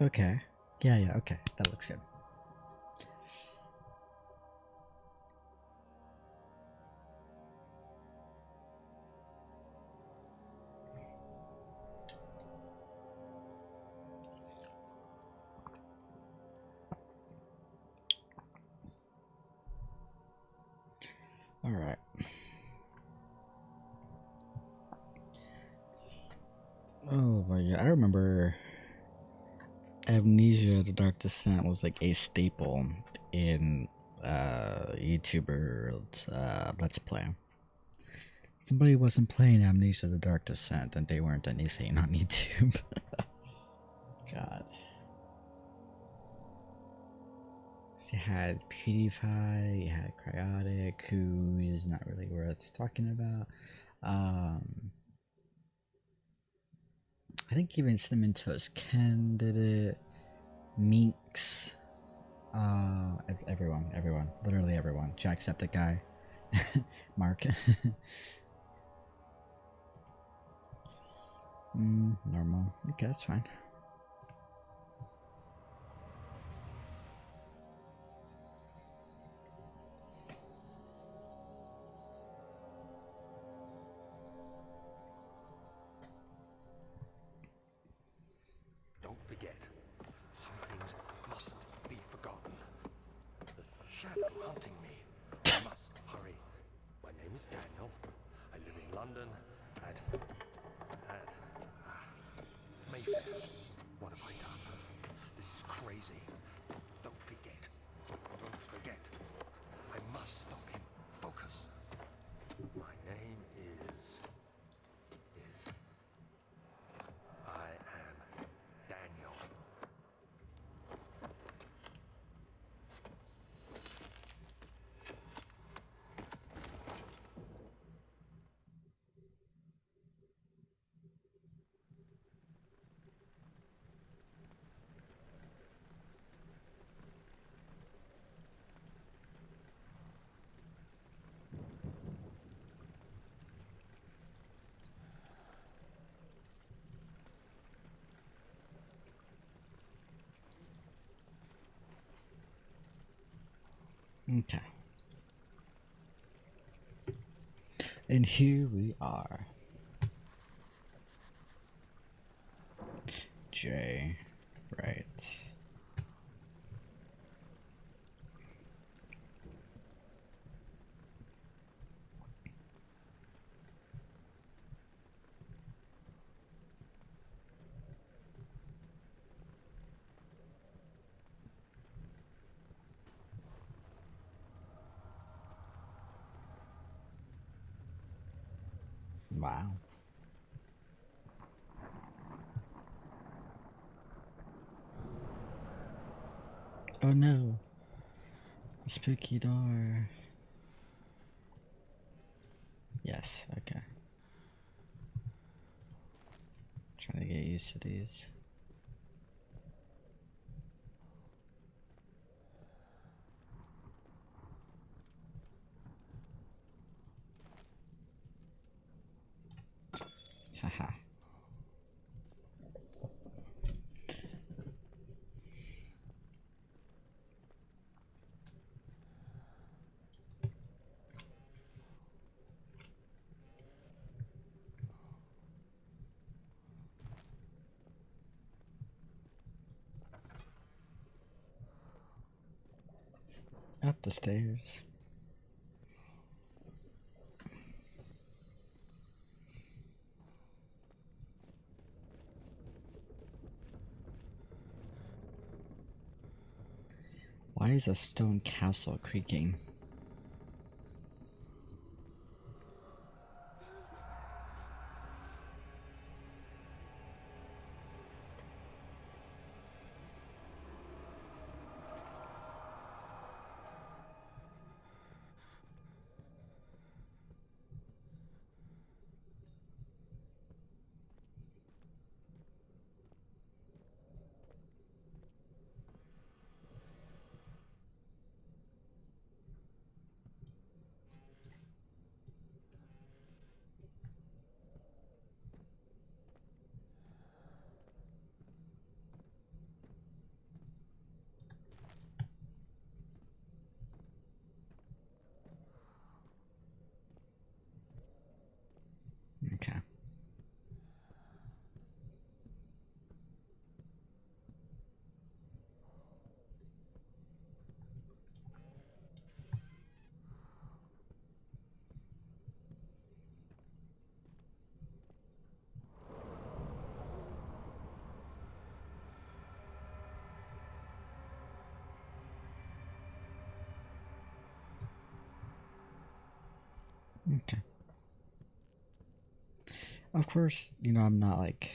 Okay. Yeah, yeah, okay. That looks good. Alright. Oh my god, I remember Amnesia The Dark Descent was like a staple in YouTuber Let's Play. Somebody wasn't playing Amnesia The Dark Descent and they weren't anything on YouTube. God. So you had PewDiePie, you had Cryotic, who is not really worth talking about. I think even Cinnamon Toast Ken did it. Minx. Everyone. Literally everyone. Jacksepticeye. Mark. Normal. Okay, that's fine. Don't forget, some things mustn't be forgotten. The shadow hunting me. I must hurry. My name is Daniel. I live in London at Mayfair. What have I done? This is crazy. Don't forget. Don't forget. I must stop him. Focus. My name is I am Daniel. Okay. And here we are. J. Right. Wow. Oh no. Spooky door. Yes, okay. Trying to get used to these. Haha. Up the stairs. Why is a stone castle creaking? Okay. Of course, you know, I'm not like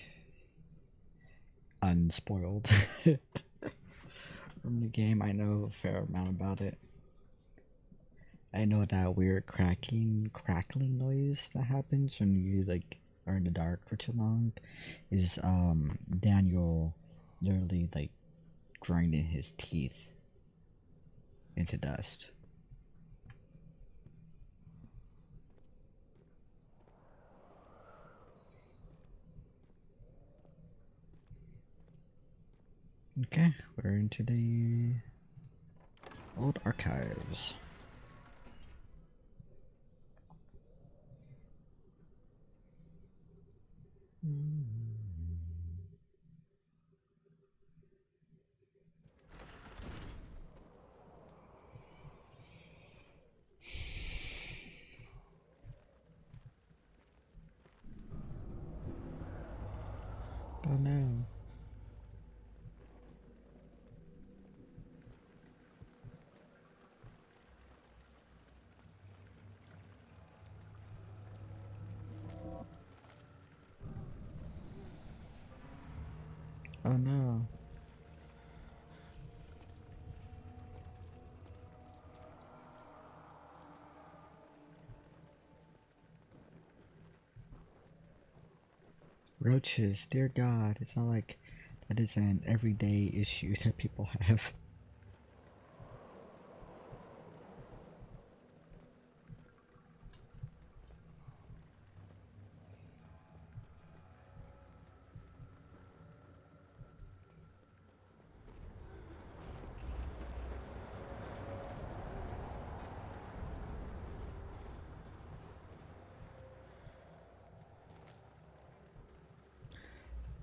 unspoiled from the game. I know a fair amount about it. I know that weird crackling noise that happens when you like are in the dark for too long is Daniel literally like grinding his teeth into dust. Okay, we're into the old archives. Oh no. Oh no. Roaches, dear God, it's not like that is an everyday issue that people have.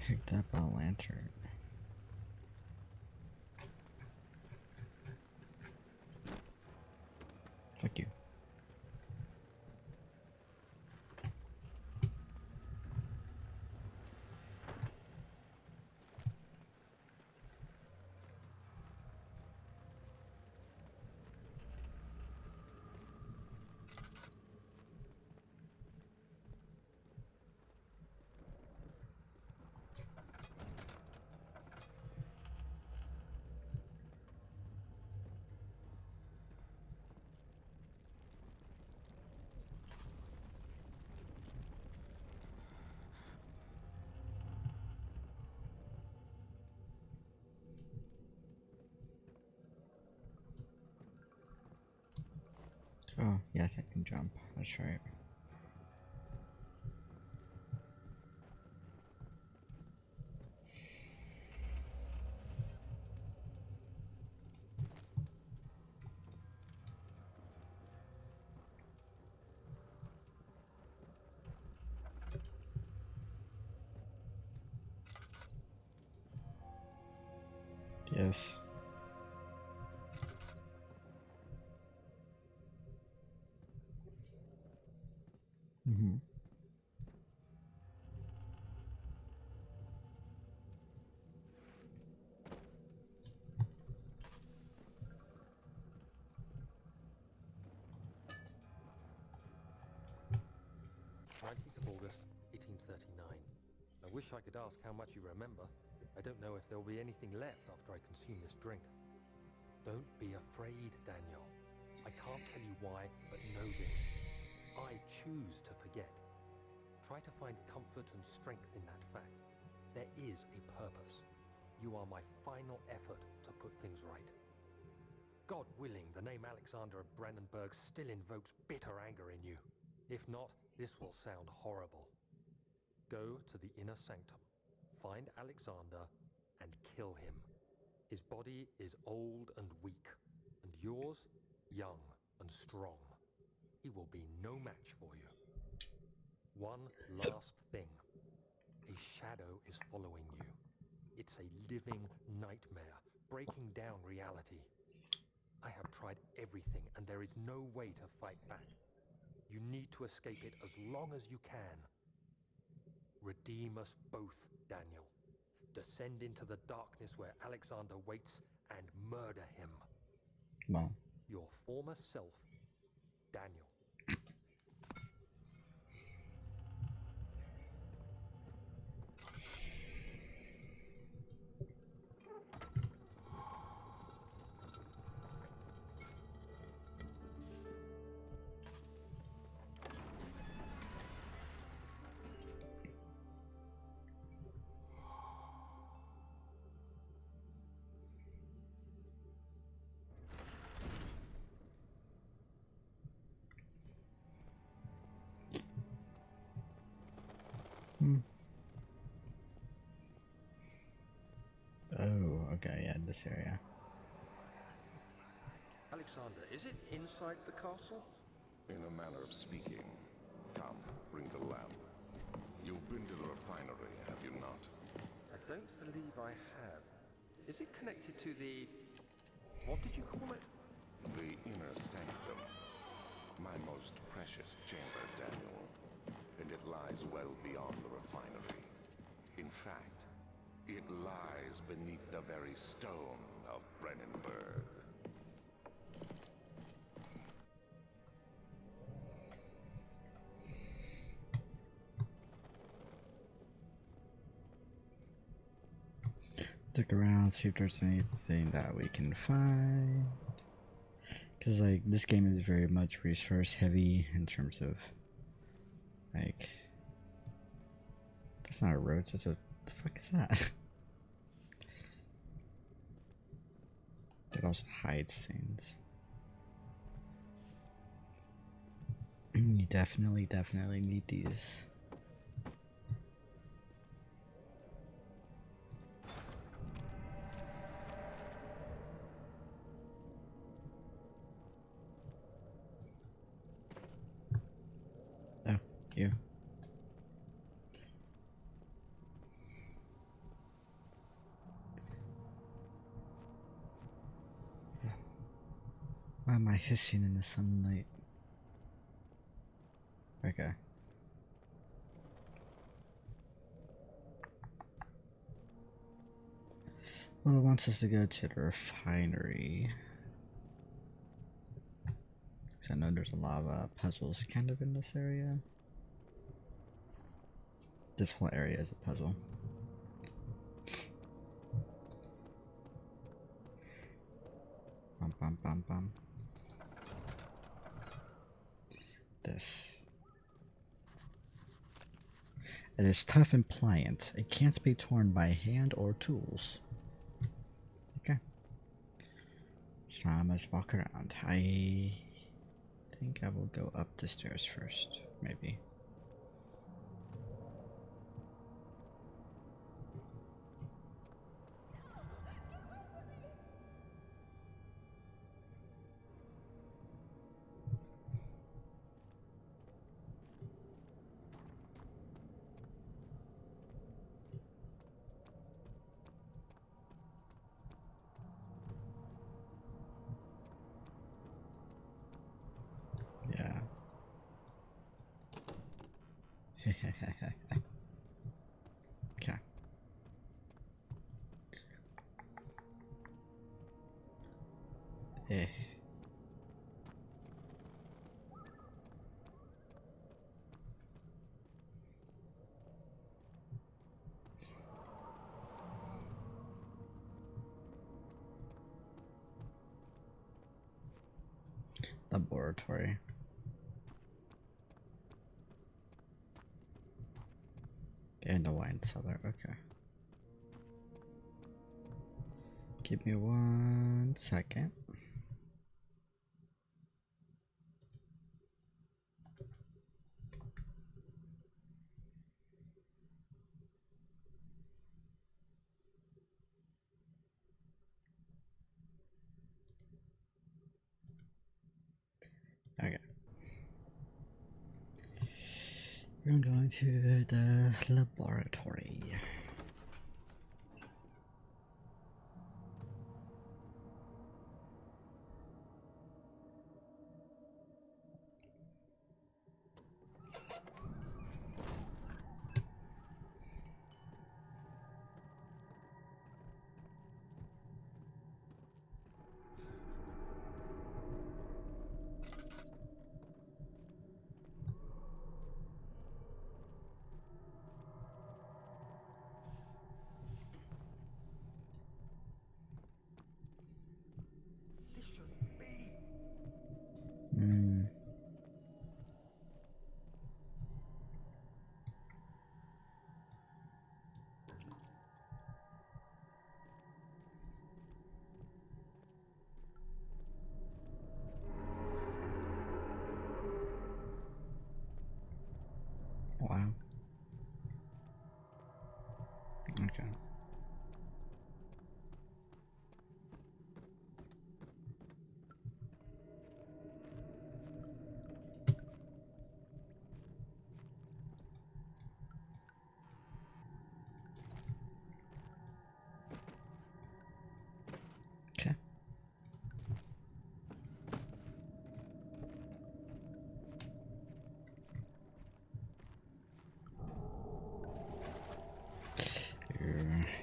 Picked up a lantern. Fuck you. Oh, yes, I can jump. That's right. Yes. Mm-hmm. August 1839. I wish I could ask how much you remember. I don't know if there'll be anything left after I consume this drink. Don't be afraid, Daniel. I can't tell you why, but know this. I choose to forget. Try to find comfort and strength in that fact. There is a purpose. You are my final effort to put things right. God willing, the name Alexander of Brandenburg still invokes bitter anger in you. If not, this will sound horrible. Go to the inner sanctum, find Alexander, and kill him. His body is old and weak, and yours, young and strong. He will be no match for you. One last thing. A shadow is following you. It's a living nightmare, breaking down reality. I have tried everything, and there is no way to fight back. You need to escape it as long as you can. Redeem us both, Daniel. Descend into the darkness where Alexander waits and murder him. Well, Your former self, Daniel. this area. Alexander, is it inside the castle? In a manner of speaking. Come, bring the lamp. You've been to the refinery, have you not? I don't believe I have. Is it connected to the... what did you call it? The inner sanctum. My most precious chamber, Daniel. And it lies well beyond the refinery. In fact, it lies beneath the very stone of Brennenburg. Look around, see if there's anything that we can find. Because, like, this game is very much resource heavy in terms of, like, that's not a road, that's a, the fuck is that? It also hides things. You definitely need these. Oh, you. Why am I hissing in the sunlight? Okay. Well, it wants us to go to the refinery. I know there's a lot of puzzles kind of in this area. This whole area is a puzzle. Bum bum bum bum. This. It is tough and pliant. It can't be torn by hand or tools. Okay. So I must walk around. I think I will go up the stairs first, maybe. Yeah. Okay. Eh. Laboratory. And a wine cellar, okay. Give me 1 second. Okay. We're going to the laboratory. This shouldn't be. Hmm. Wow. Okay.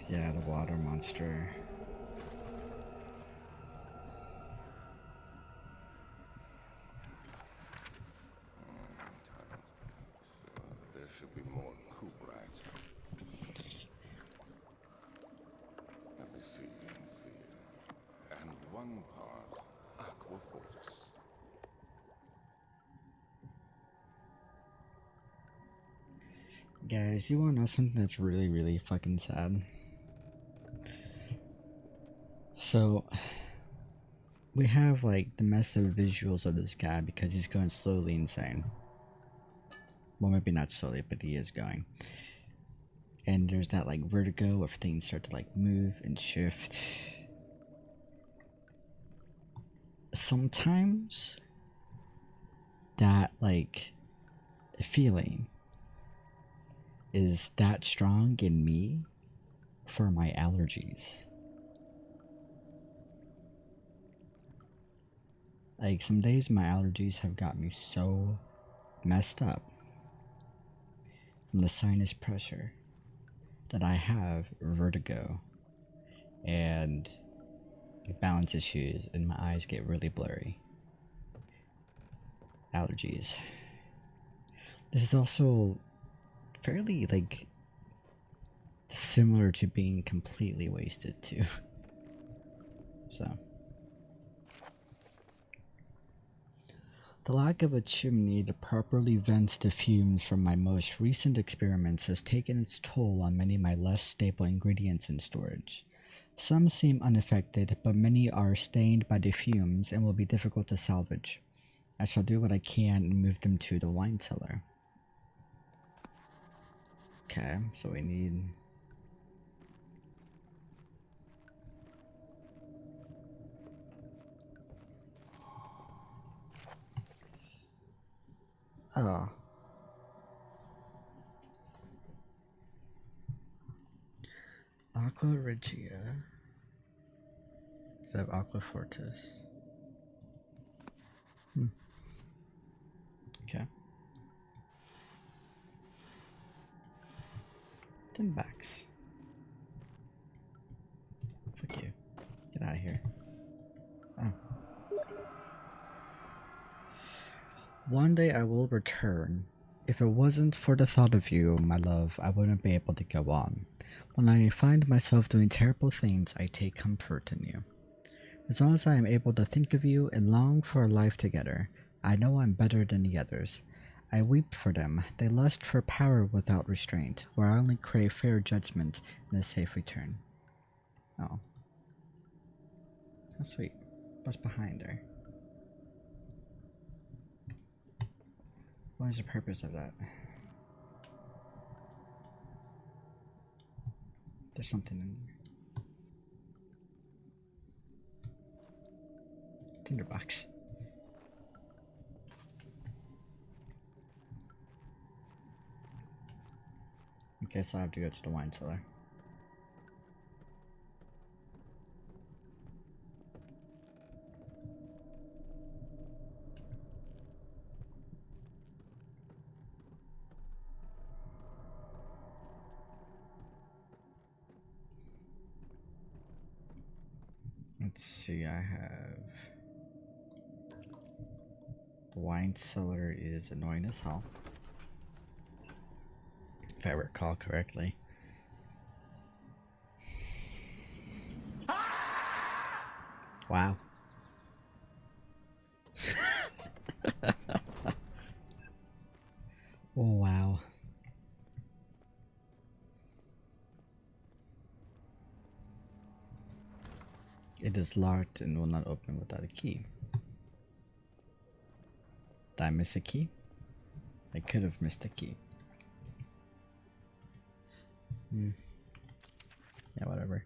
Yeah, the water monster. There should be more coop rats. Let me see and see. And one part aquafortis. Guys, you wanna know something that's really, really fucking sad? So, we have like the massive visuals of this guy because he's going slowly insane. Well, maybe not slowly, but he is going. And there's that like vertigo where things start to like move and shift. Sometimes that like feeling is that strong in me for my allergies. Like some days my allergies have got me so messed up from the sinus pressure that I have vertigo and balance issues and my eyes get really blurry. Allergies. This is also fairly like similar to being completely wasted too. So the lack of a chimney that properly vents the fumes from my most recent experiments has taken its toll on many of my less stable ingredients in storage. Some seem unaffected, but many are stained by the fumes and will be difficult to salvage. I shall do what I can and move them to the wine cellar. Okay, so we need... Oh. Aqua Regia. Instead of Aqua Fortis. Okay. 10 bucks. Fuck you. Get out of here. Oh. One day I will return. If it wasn't for the thought of you, my love, I wouldn't be able to go on. When I find myself doing terrible things, I take comfort in you. As long as I am able to think of you and long for a life together, I know I'm better than the others. I weep for them. They lust for power without restraint, where I only crave fair judgment and a safe return. Oh. That's sweet. What's behind her? What is the purpose of that? There's something in there. Tinderbox. Okay, so I have to go to the wine cellar. Let's see, I have... The wine cellar is annoying as hell. If I recall correctly. Wow. Oh, wow. It is locked and will not open without a key. Did I miss a key? I could have missed a key. Yeah, whatever.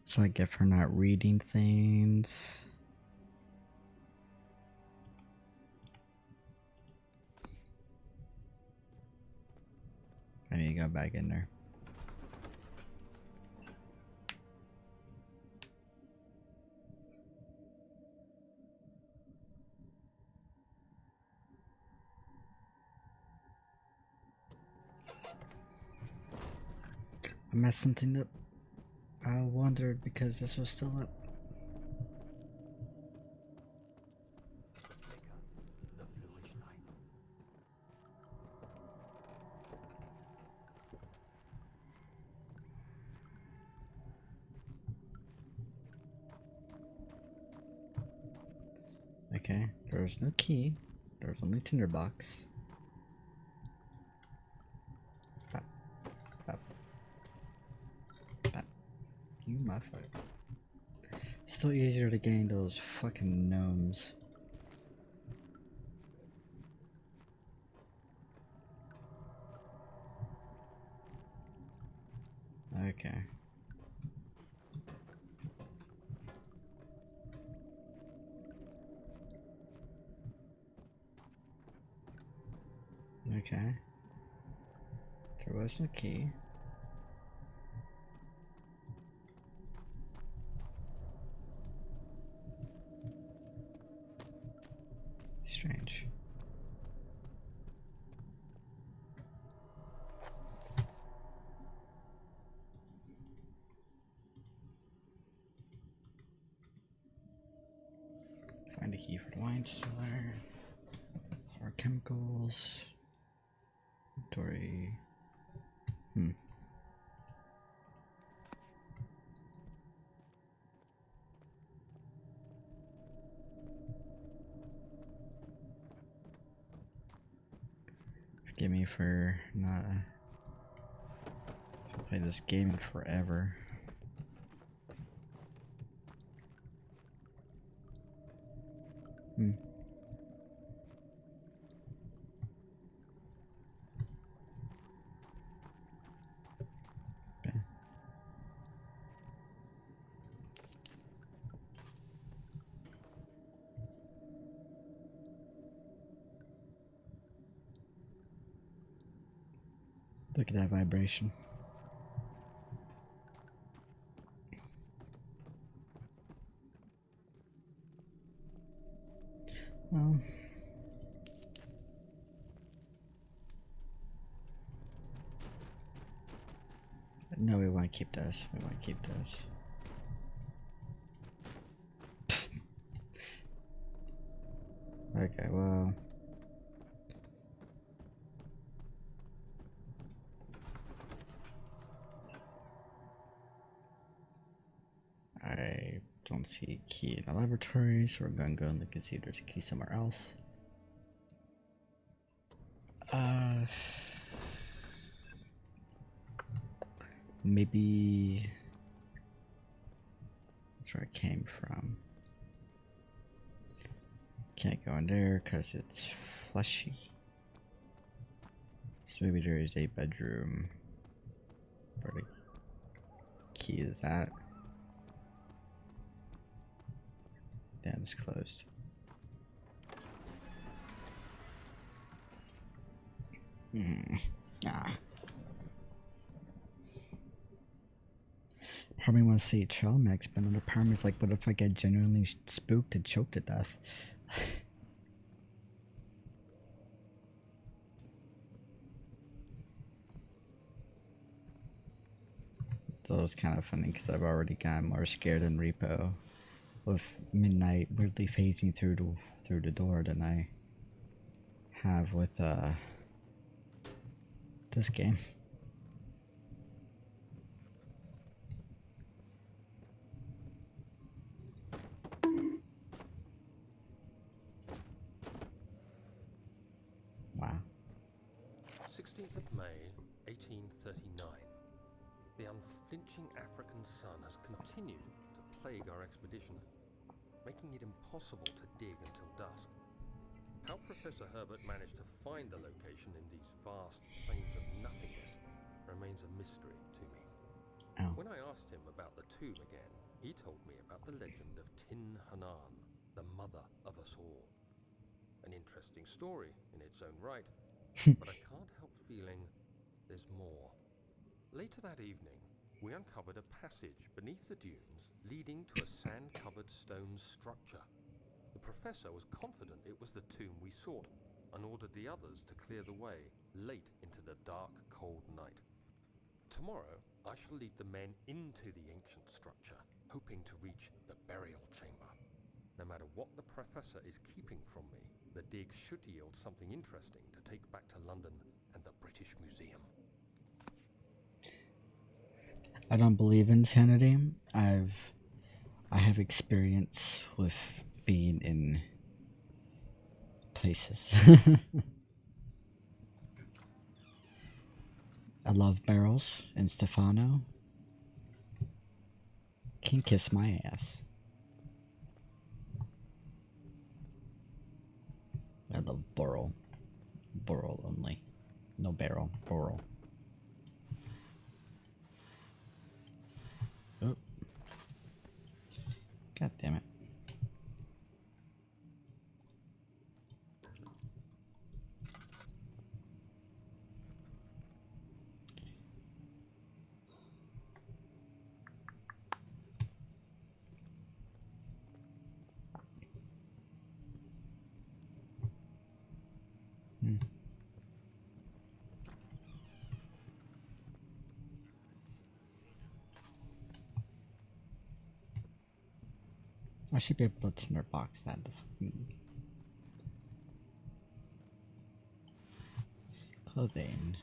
So I get for not reading things. I need to go back in there. messed something up. I wondered because this was still up. The flicker, the bluish light. Okay, there was no key. There was only tinderbox. Bap, bap, bap. You motherfucker. Still easier to gain those fucking gnomes. Okay. Okay. There was no key. Strange. Find a key for the wine cellar. For chemicals. Inventory. Forgive me for not play this game in forever. Okay. Look at that vibration. Well, no, we want to keep those. We want to keep those. Okay, well. I don't see a key in the laboratory, so we're gonna go and look and see if there's a key somewhere else. Maybe that's where I came from. Can't go in there because it's fleshy. So maybe there is a bedroom where the key is at. Yeah, it's closed. Ah. Part of me wants to say trail mix, but another part of me is like, what if I get genuinely spooked and choked to death? So it's kind of funny because I've already gotten more scared than Repo with midnight weirdly phasing through the door than I have with this game. Wow. 16th of May, 1839. The unflinching African sun has continued to plague our expedition, making it impossible to dig until dusk. How Professor Herbert managed to find the location in these vast plains of nothingness remains a mystery to me. Oh. When I asked him about the tomb again, he told me about the legend of Tin Hanan, the mother of us all. An interesting story in its own right, but I can't help feeling there's more. Later that evening, we uncovered a passage beneath the dunes leading to a sand-covered stone structure. The professor was confident it was the tomb we sought and ordered the others to clear the way late into the dark, cold night. Tomorrow, I shall lead the men into the ancient structure, hoping to reach the burial chamber. No matter what the professor is keeping from me, the dig should yield something interesting to take back to London and the British Museum. I don't believe in sanity. I have experience with being in places. I love barrels, and Stefano can kiss my ass. I love burl. Burl only. No barrel. Burl. Oh. God damn it. I should be able to tinderbox that. Clothing.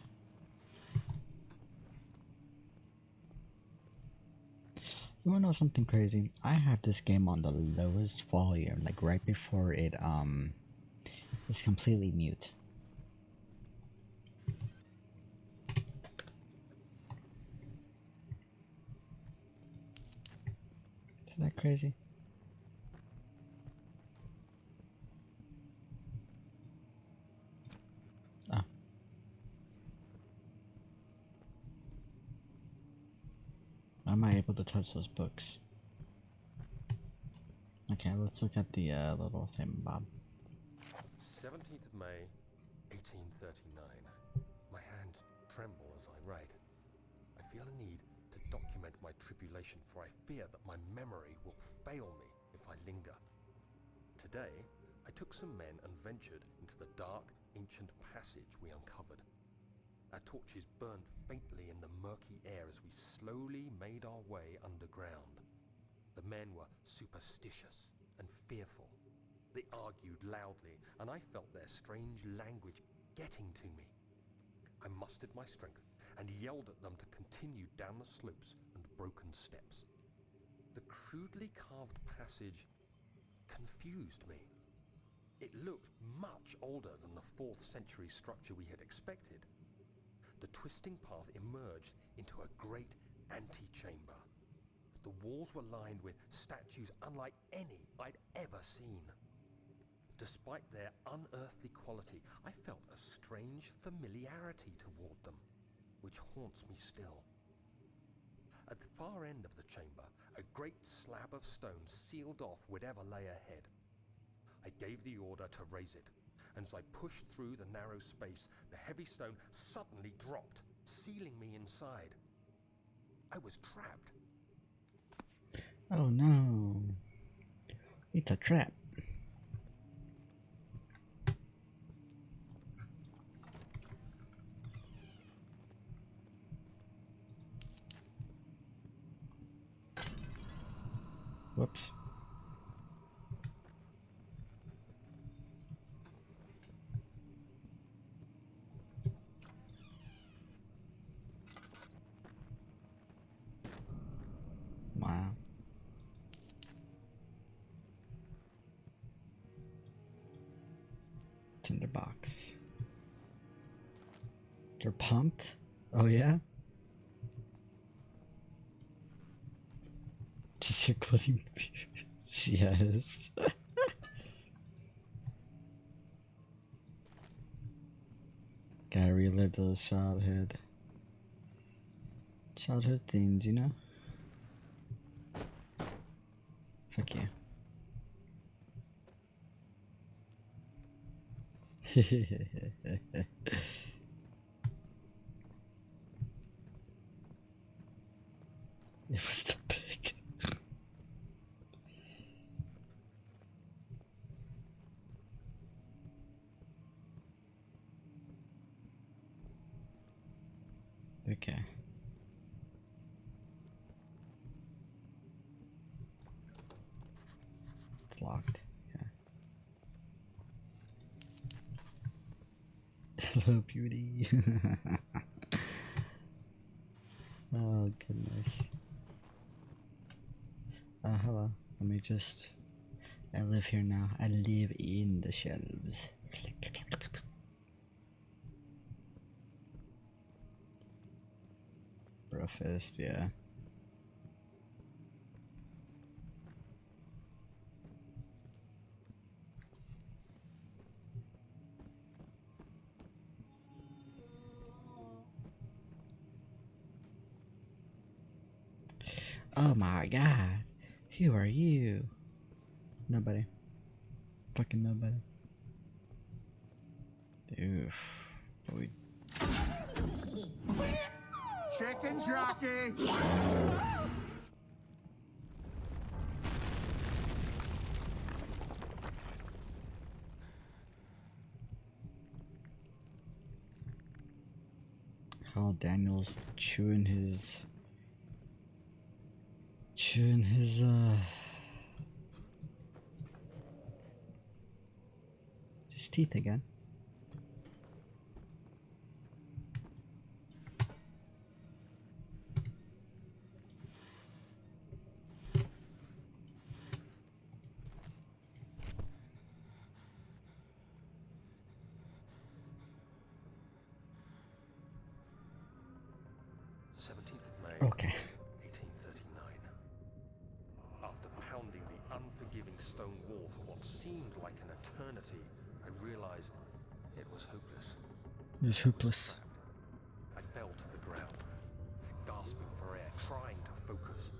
You wanna know something crazy? I have this game on the lowest volume, like right before it is completely mute. Isn't that crazy? Oh. Am I able to touch those books? Okay, let's look at the little thing, Bob. 17th of May, 1839. My hands tremble as I write. I feel a need to document my tribulation, for I fear that my memory will fail me if I linger. Today, I took some men and ventured into the dark, ancient passage we uncovered. Our torches burned faintly in the murky air as we slowly made our way underground. The men were superstitious and fearful. They argued loudly, and I felt their strange language getting to me. I mustered my strength and yelled at them to continue down the slopes and broken steps. The crudely carved passage confused me. It looked much older than the 4th century structure we had expected. The twisting path emerged into a great antechamber. The walls were lined with statues unlike any I'd ever seen. Despite their unearthly quality, I felt a strange familiarity toward them, which haunts me still. At the far end of the chamber, a great slab of stone sealed off whatever lay ahead. I gave the order to raise it, and as I pushed through the narrow space, the heavy stone suddenly dropped, sealing me inside. I was trapped. Oh no. It's a trap. Whoops. Wow. Tinderbox. You're pumped? Oh yeah? Just your clothing. Yes. Gotta relive those childhood things, you know? Fuck you. It was the pig. Okay. Hello, beauty. Oh, goodness. Hello. Let me just. I live here now. I live in the shelves. Roughest, yeah. Oh my god. Who are you? Nobody. Fucking nobody. Oof. We... Chicken jockey! How Daniel's chewing his his teeth again. May Okay. 1839. After pounding the unforgiving stone wall for what seemed like an eternity, I realized it was hopeless. It was hopeless. I fell to the ground, gasping for air, trying to focus.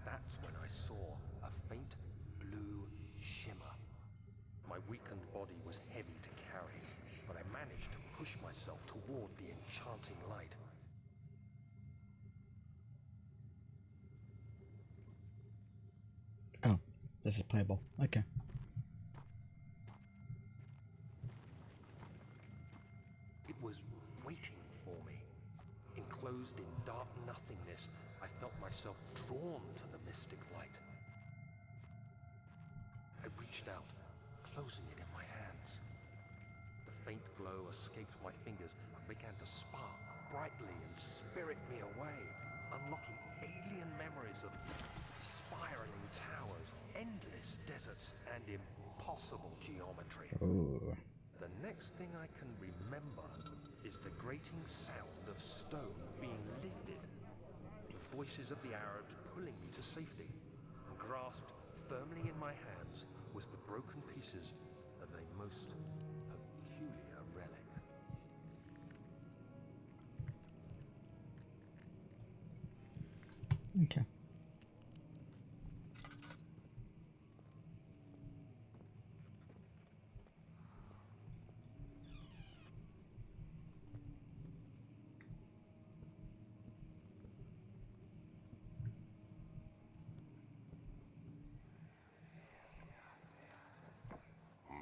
That's when I saw a faint blue shimmer. My weakened body was heavy to carry, but I managed to push myself toward the enchanting light. Oh, this is playable. Okay. It was waiting for me. Enclosed in dark nothingness, I felt myself drawn to the mystic light. I reached out, closing it in my hands. The faint glow escaped my fingers and began to spark brightly and spirit me away, unlocking alien memories of spiraling towers, endless deserts, and impossible geometry. Oh. The next thing I can remember is the grating sound of stone being lifted, the voices of the Arabs pulling me to safety, and grasped firmly in my hands was the broken pieces of a most peculiar relic. Okay.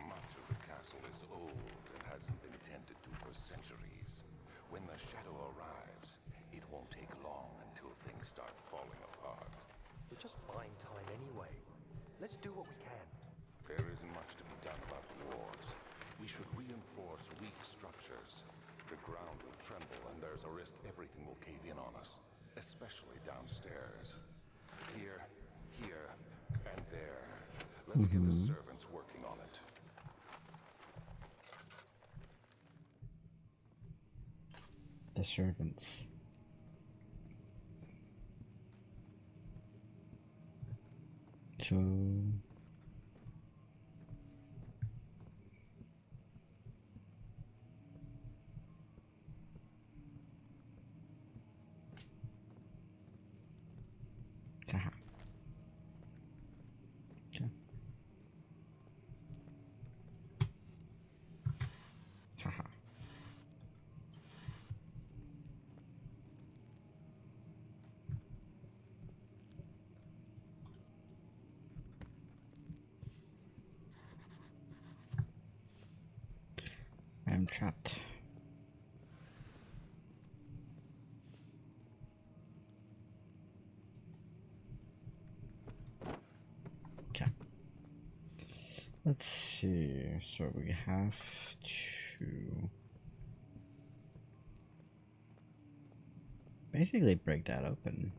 Much of the castle is old and hasn't been tended to for centuries. When the shadow arrives, it won't take long until things start falling apart. We're just buying time anyway. Let's do what we can. There isn't much to be done about the walls. We should reinforce weak structures. The ground will tremble and there's a risk everything will cave in on us, especially downstairs. Here, and there. Let's get the servants working on it. The servants. So haha. Okay. Haha. I'm trapped. Okay. Let's see. So we have to basically break that open.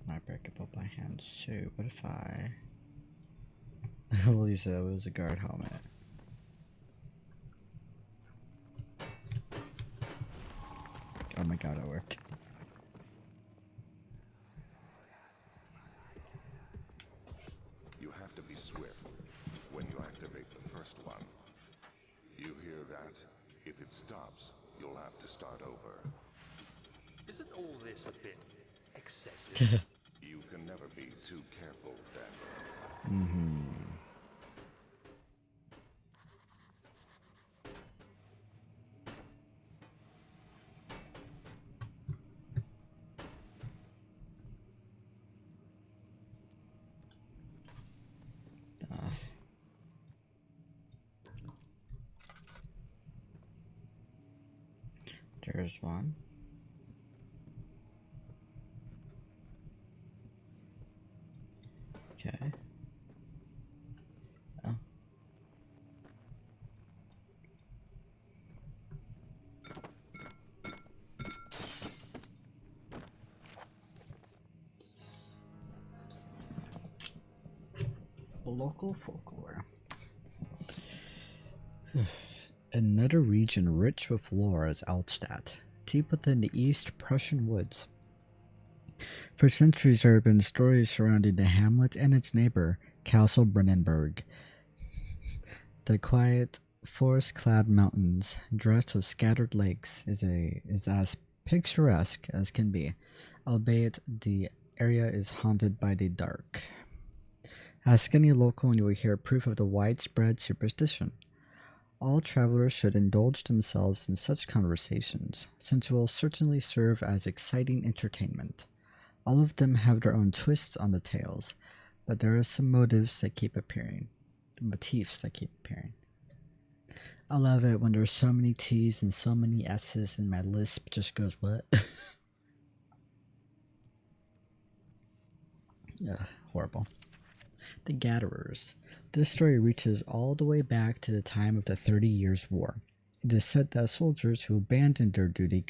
Might break it up by hand. So what if I? Well, you said it was a guard helmet. Oh my god, it worked. You have to be swift when you activate the first one. You hear that? If it stops, you'll have to start over. Isn't all this a bit excessive? You can never be too careful, Daniel. There's one. Okay. Oh. Local folklore. Another region rich with lore is Altstadt, deep within the East Prussian woods. For centuries there have been stories surrounding the hamlet and its neighbor, Castle Brennenburg. The quiet, forest-clad mountains, dressed with scattered lakes, is as picturesque as can be, albeit the area is haunted by the dark. Ask any local and you will hear proof of the widespread superstition. All travelers should indulge themselves in such conversations, since it will certainly serve as exciting entertainment. All of them have their own twists on the tales, but there are some motifs that keep appearing. Motifs that keep appearing. I love it when there's so many T's and so many S's and my lisp just goes what? Horrible. The Gatherers. This story reaches all the way back to the time of the 30 Years' War. It is said that soldiers who abandoned their duty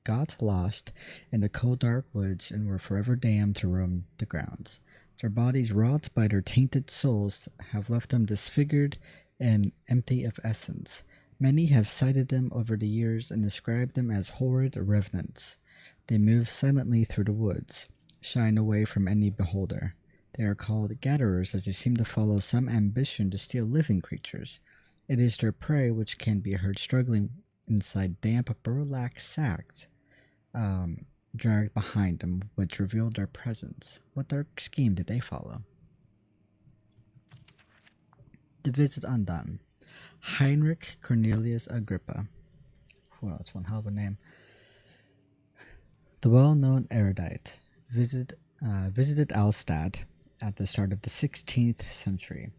got lost in the cold dark woods and were forever damned to roam the grounds. Their bodies, wrought by their tainted souls, have left them disfigured and empty of essence. Many have cited them over the years and described them as horrid revenants. They move silently through the woods, shying away from any beholder. They are called gatherers as they seem to follow some ambition to steal living creatures. It is their prey which can be heard struggling inside damp burlap sacks dragged behind them, which revealed their presence. What dark scheme did they follow? The Visit Undone. Heinrich Cornelius Agrippa. Well, that's one hell of a name. The well-known erudite visited Alstadt at the start of the 16th century.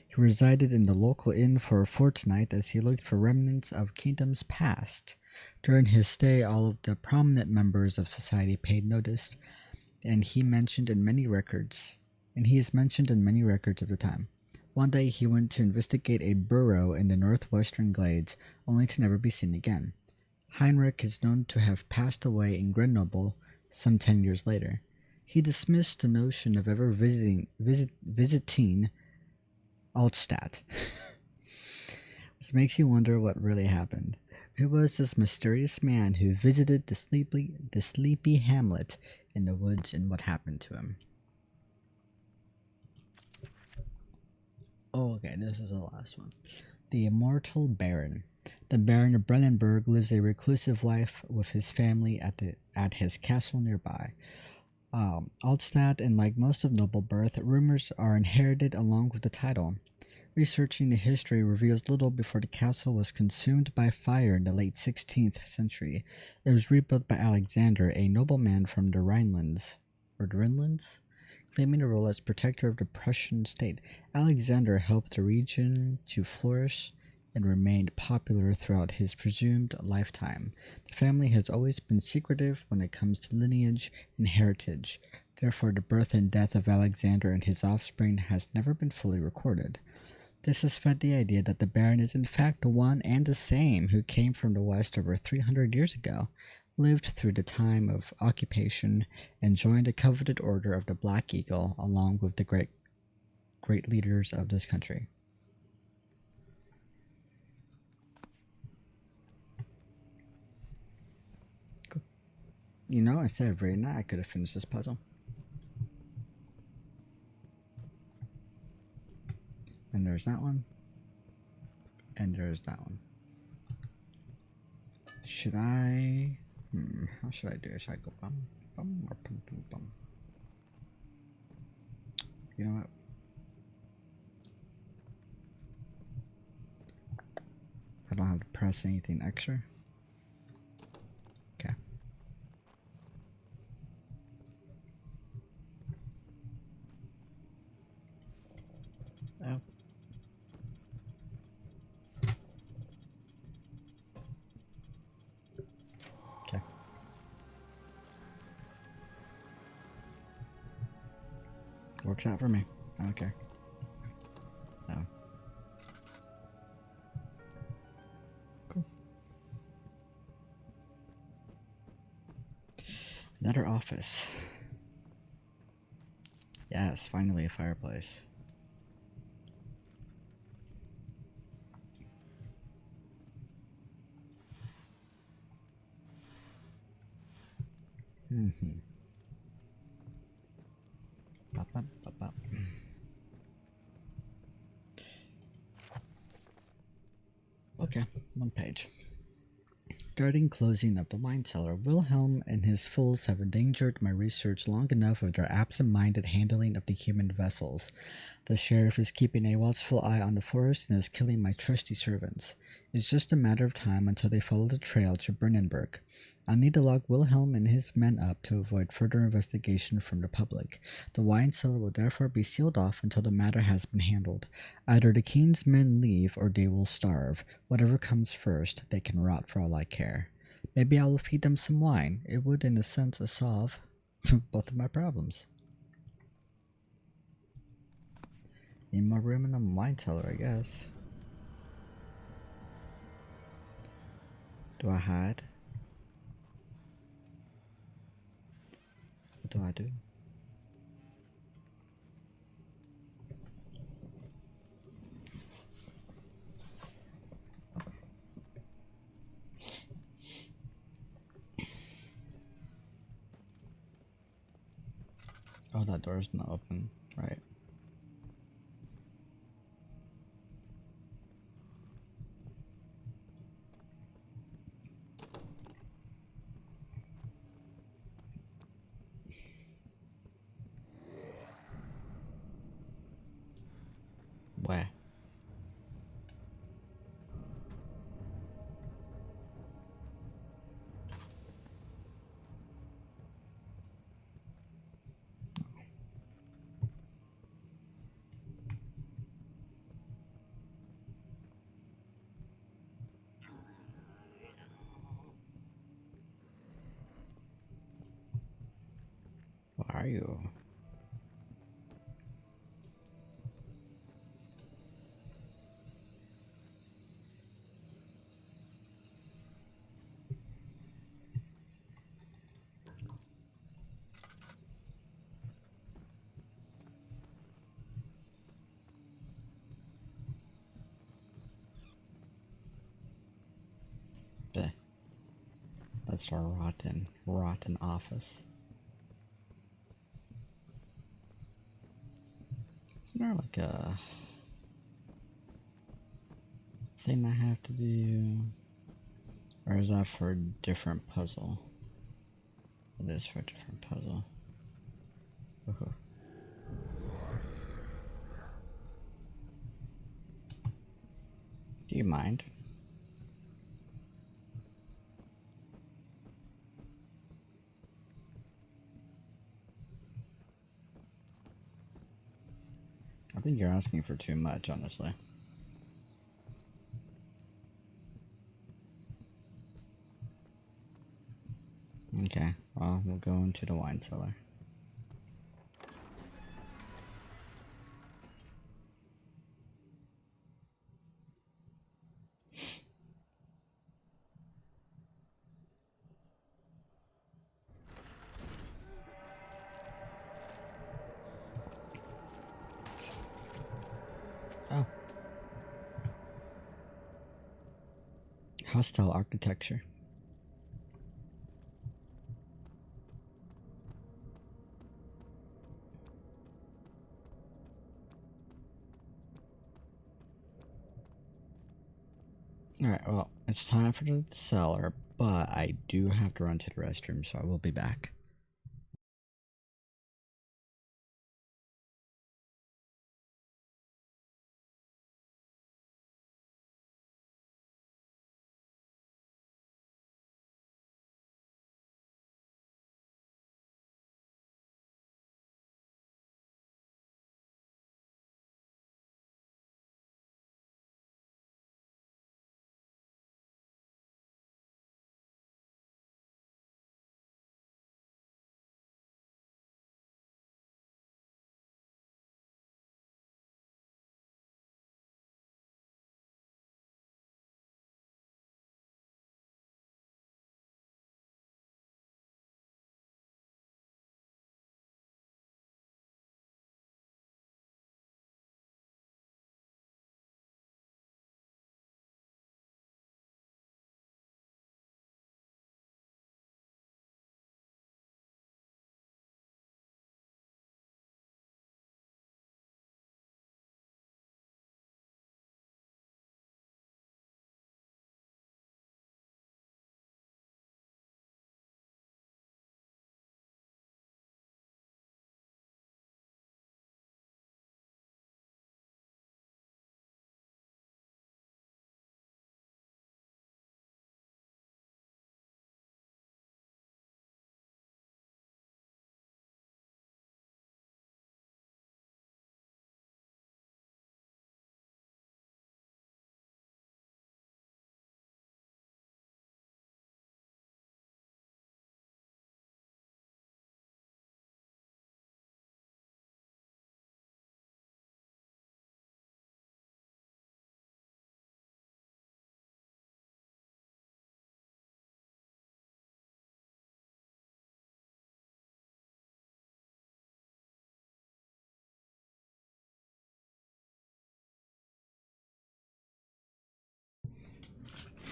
He resided in the local inn for a fortnight as he looked for remnants of kingdoms past. During his stay, all of the prominent members of society paid notice, and he is mentioned in many records of the time. One day he went to investigate a burrow in the northwestern glades, only to never be seen again. Heinrich is known to have passed away in Grenoble some 10 years later. He dismissed the notion of ever visiting Altstadt. This makes you wonder what really happened. Who was this mysterious man who visited the sleepy hamlet in the woods, and what happened to him? Oh, okay, this is the last one. The Immortal Baron. The Baron of Brennenburg lives a reclusive life with his family at his castle nearby. Altstadt, and like most of noble birth, rumors are inherited along with the title. Researching the history reveals little before the castle was consumed by fire in the late 16th century. It was rebuilt by Alexander, a nobleman from the Rhinelands, claiming a role as protector of the Prussian state. Alexander helped the region to flourish and remained popular throughout his presumed lifetime. The family has always been secretive when it comes to lineage and heritage. Therefore, the birth and death of Alexander and his offspring has never been fully recorded. This has fed the idea that the Baron is in fact one and the same who came from the west over 300 years ago. lived through the time of occupation, and joined the coveted Order of the Black Eagle along with the great leaders of this country. Cool. You know, instead of reading that, I could have finished this puzzle. And there's that one. And there's that one. Should I... how should I do it? Should I go bum, bum, or bum, bum, bum? You know what? I don't have to press anything extra. Okay. Oh. Okay. Works out for me. I don't care. Oh. Cool. Another office. Yes, finally a fireplace. Bop, bop, bop, bop. Okay, one page. Guarding closing of the wine cellar, Wilhelm and his fools have endangered my research long enough with their absent-minded handling of the human vessels. The sheriff is keeping a watchful eye on the forest and is killing my trusty servants. It's just a matter of time until they follow the trail to Brennenburg. I need to lock Wilhelm and his men up to avoid further investigation from the public. The wine cellar will therefore be sealed off until the matter has been handled. Either the king's men leave or they will starve. Whatever comes first, they can rot for all I care. Maybe I will feed them some wine. It would, in a sense, solve both of my problems. Need more room in the wine cellar, I guess. Do I hide? What do I do? Oh, that door's not open. Right. Where? Where are you? Bleh. That's our rotten office. Isn't there like a thing I have to do? Or is that for a different puzzle? It is for a different puzzle. Woohoo. Do you mind? I think you're asking for too much, honestly. Okay, well, we'll go into the wine cellar. Oh. Hostile architecture. Alright, well, it's time for the cellar, but I do have to run to the restroom, so I will be back.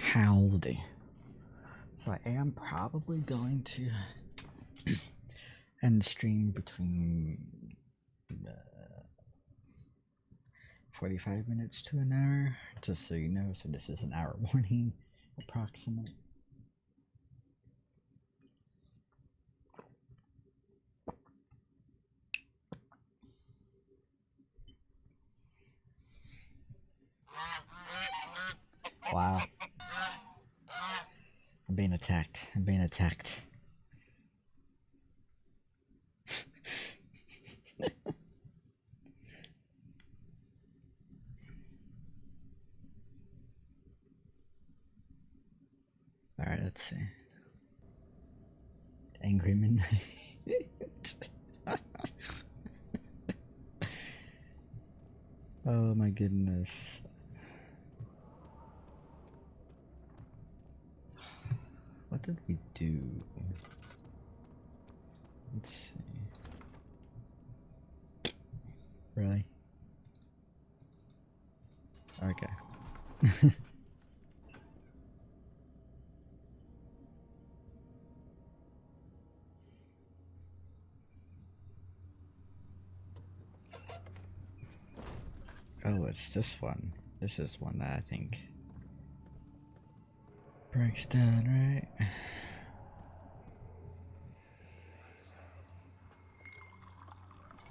Howdy. So I am probably going to end the stream between 45 minutes to an hour, just so you know. So this is an hour warning, approximate. Wow. I'm being attacked. I'm being attacked. Alright, let's see. Angry Midnight. Oh my goodness. What did we do? Let's see. Really? Okay. Oh, it's this one. This is one that I think breaks down, right?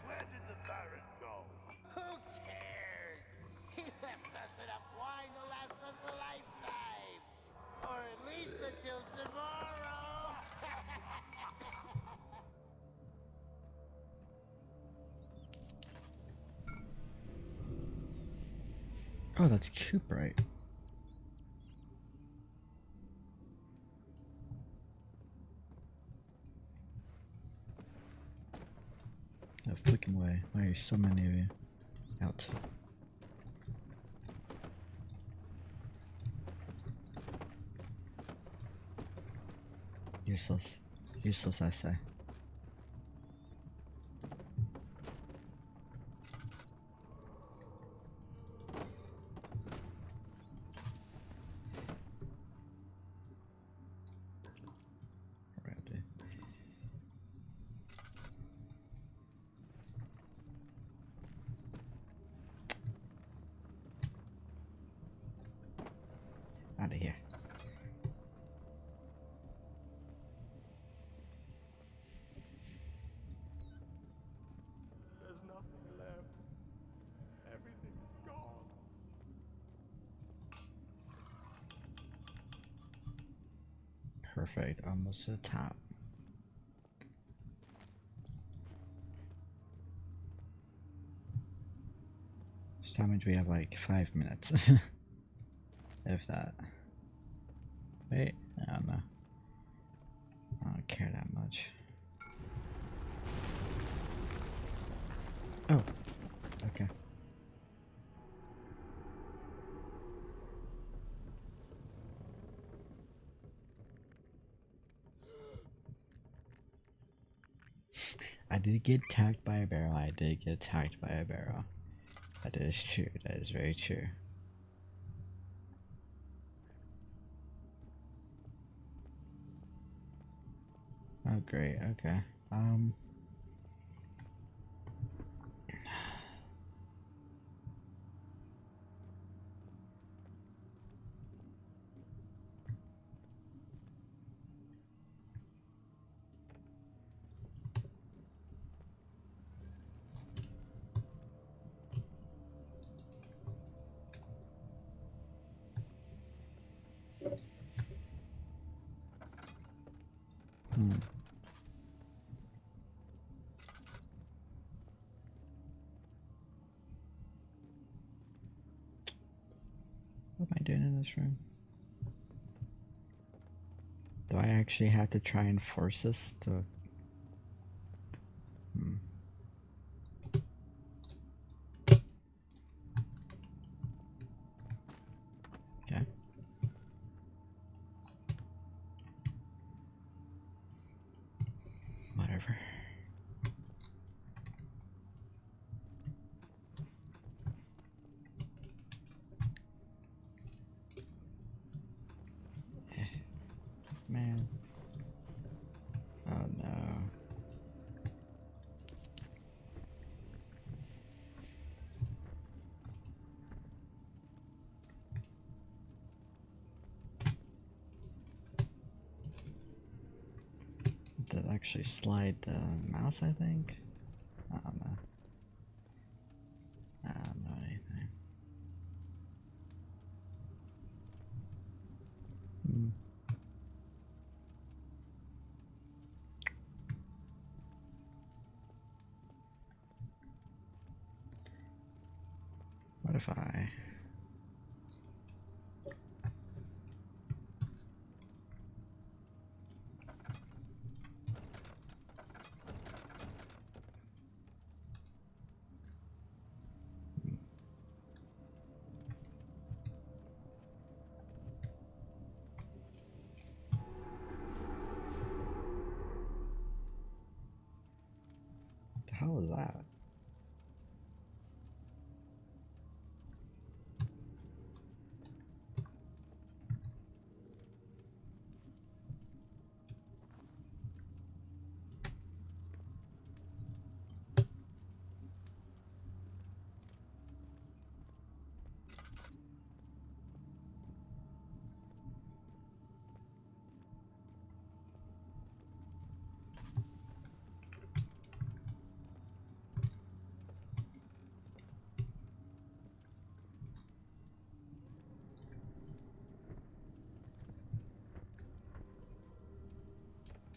Where did the Baron go? Who cares? He left us enough wine to last us a lifetime. Or at least until tomorrow. Oh, that's cute, right? No freaking way. Why are so many of you out? Useless. Useless, I say. Out of here. There's nothing left. Everything is gone. Perfect. Almost to the top. So that means we have like 5 minutes. If that. Wait, I don't know. I don't care that much. Oh, okay. I did get attacked by a barrel. I did get attacked by a barrel. That is true. That is very true. Oh, great. Okay. What am I doing in this room? Do I actually have to try and force this to... Okay. Whatever. Man. Oh no. Did actually slide the mouse, I think? I don't know. I don't know anything. What if I... What the hell is that?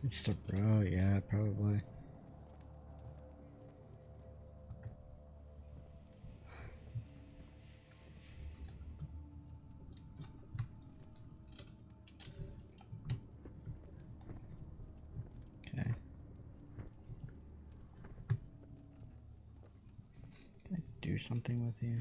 It's the bro, yeah, probably. Okay. Can I do something with you?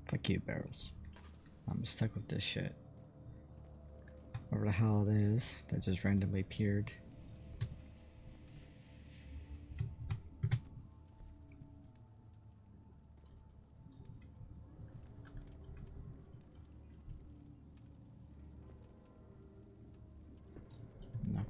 Fuck you, barrels. I'm stuck with this shit. Whatever the hell it is that just randomly appeared. No.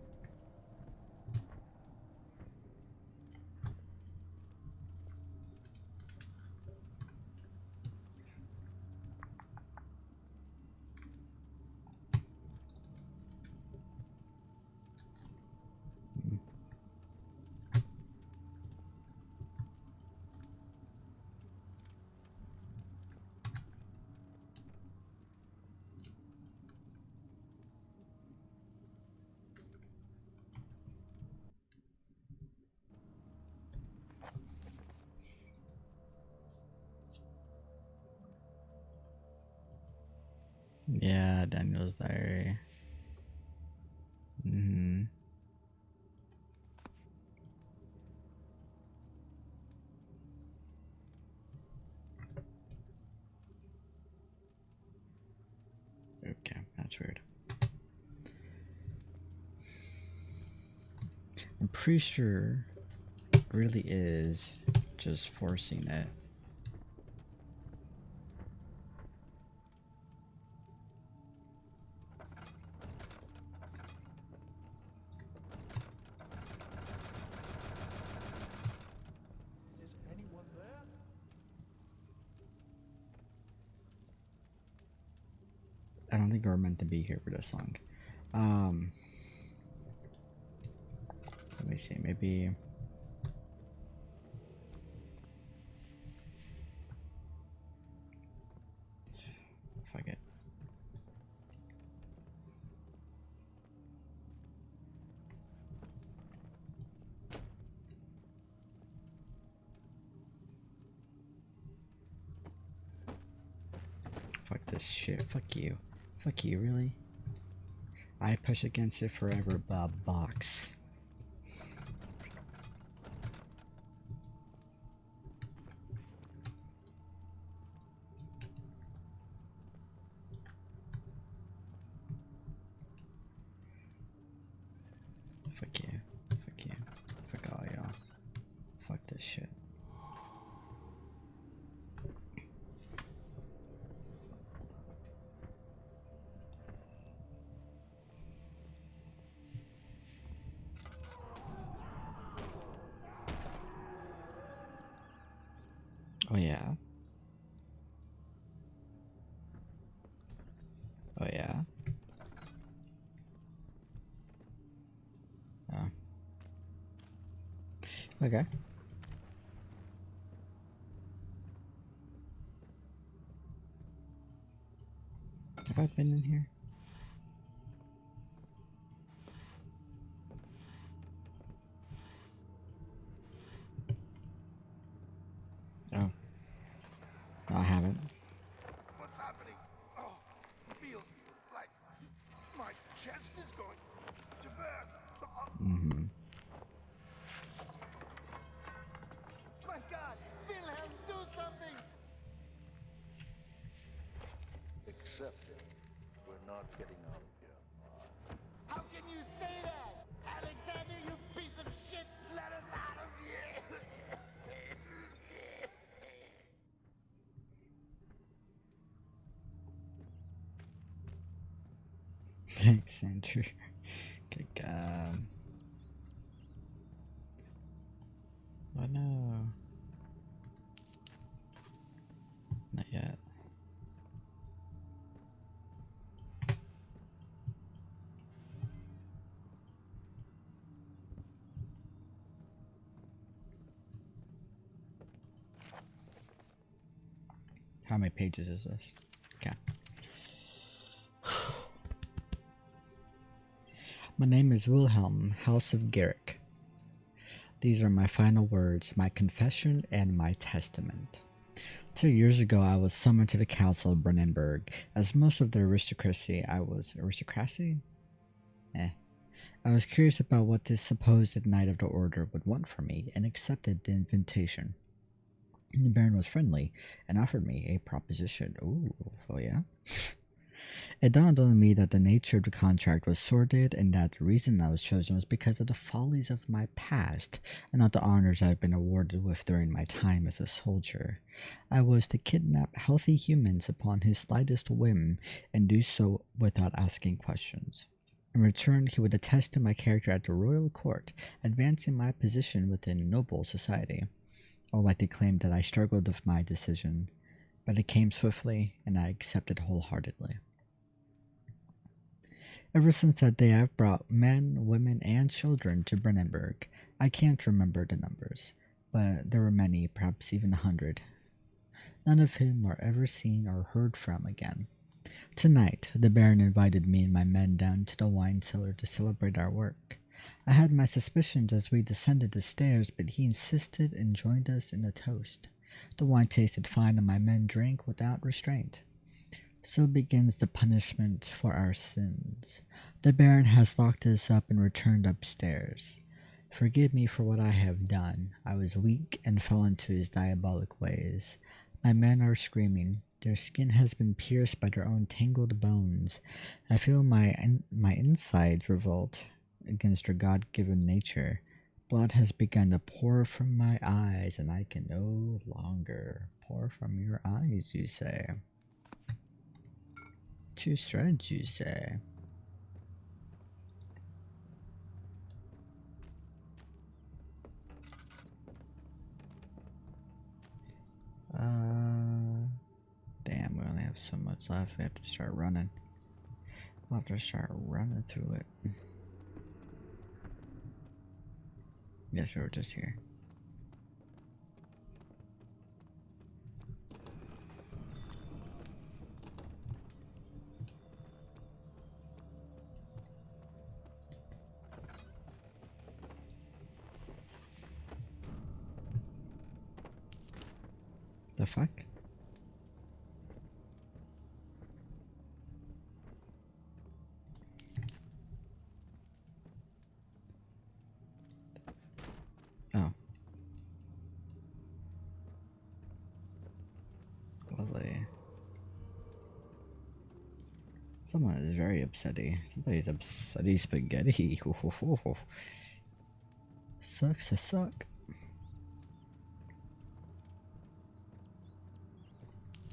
Yeah, Daniel's diary. Mm-hmm. Okay, that's weird. I'm pretty sure it really is just forcing it. Is anyone there? I don't think we're meant to be here for this song. Let me see, maybe. Fuck it. Fuck this shit. Fuck you. Fuck you, really? I push against it forever, Bob Box. Fuck you. Fuck you. Fuck all y'all. Fuck this shit. Oh yeah. Oh yeah. Oh. Okay. Have I been in here? Oh. No, I haven't. What's happening? Oh, feels like my chest is going to burst. Mm-hmm. My God, Wilhelm, do something! Accept it. We're not getting out of here. How can you say that? Alexander, you piece of shit! Let us out of here! Alexander. Good God. Oh no. Not yet. How many pages is this? Okay. My name is Wilhelm, House of Garrick. These are my final words, my confession, and my testament. 2 years ago, I was summoned to the Council of Brandenburg. As most of the aristocracy, Aristocracy? I was curious about what this supposed Knight of the Order would want from me, and accepted the invitation. The Baron was friendly, and offered me a proposition. Ooh, oh yeah? It dawned on me that the nature of the contract was sordid and that the reason I was chosen was because of the follies of my past and not the honors I've been awarded with during my time as a soldier. I was to kidnap healthy humans upon his slightest whim and do so without asking questions. In return, he would attest to my character at the royal court, advancing my position within noble society. I would like to claim that I struggled with my decision, but it came swiftly and I accepted wholeheartedly. Ever since that day, I've brought men, women, and children to Brennenburg. I can't remember the numbers, but there were many, perhaps even 100. None of whom were ever seen or heard from again. Tonight, the Baron invited me and my men down to the wine cellar to celebrate our work. I had my suspicions as we descended the stairs, but he insisted and joined us in a toast. The wine tasted fine and my men drank without restraint. So begins the punishment for our sins. The Baron has locked us up and returned upstairs. Forgive me for what I have done. I was weak and fell into his diabolic ways. My men are screaming. Their skin has been pierced by their own tangled bones. I feel my insides revolt against their God-given nature. Blood has begun to pour from my eyes, and I can no longer pour from your eyes, you say. Two threads, you say. Damn, we only have so much left. We have to start running. We'll have to start running through it. Yes, we were just here. The fuck? Oh. Lovely. Someone is very upsetty. Somebody's upsetty spaghetti. Sucks to suck.